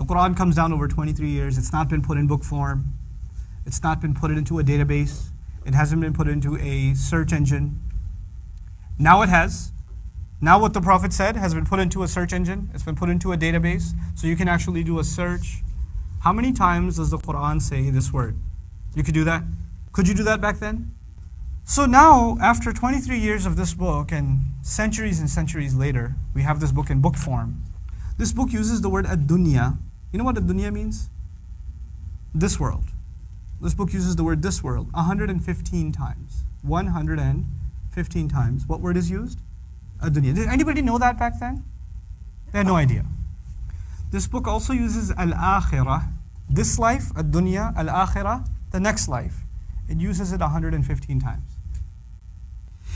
Quran comes down over 23 years. It's not been put in book form. It's not been put into a database. It hasn't been put into a search engine. Now it has. Now what the Prophet said has been put into a search engine. It's been put into a database. So you can actually do a search. How many times does the Quran say this word? You could do that? Could you do that back then? So now, after 23 years of this book and centuries later, we have this book in book form. This book uses the word ad-dunya. You know what ad-dunya means? This world. This book uses the word this world 115 times. 115 times. What word is used? Ad-dunya. Did anybody know that back then? They had no idea. This book also uses al-akhirah. This life, ad-dunya, al-akhirah, the next life. It uses it 115 times.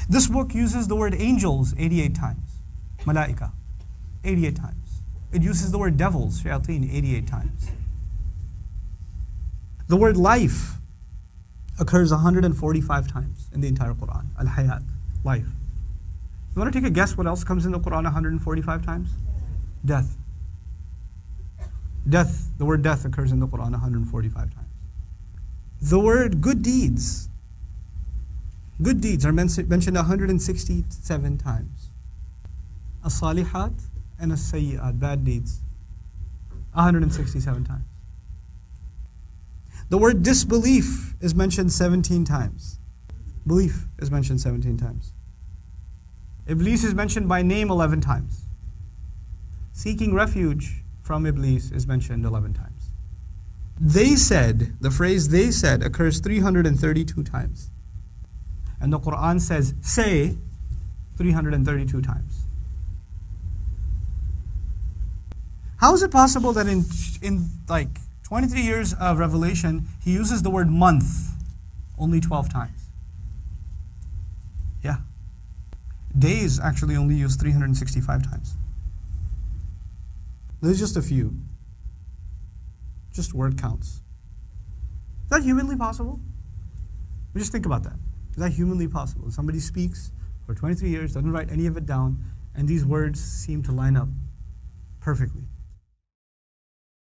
This book uses the word angels 88 times. Malaika, 88 times. It uses the word devils, shayateen, 88 times. The word life occurs 145 times in the entire Quran. Al-hayat, life. You want to take a guess what else comes in the Quran 145 times? Death. Death, the word death occurs in the Quran 145 times. The word good deeds. Good deeds are mentioned 167 times. As-salihat and as-sayyi'at, bad deeds, 167 times. The word disbelief is mentioned 17 times. Belief is mentioned 17 times. Iblis is mentioned by name 11 times. Seeking refuge from Iblis is mentioned 11 times. They said, the phrase they said occurs 332 times. And the Quran says, say 332 times. How is it possible that in like 23 years of revelation, he uses the word month only 12 times? Yeah. Days actually only used 365 times. There's just a few. Just word counts. Is that humanly possible? Just think about that. Is that humanly possible? Somebody speaks for 23 years, doesn't write any of it down, and these words seem to line up perfectly.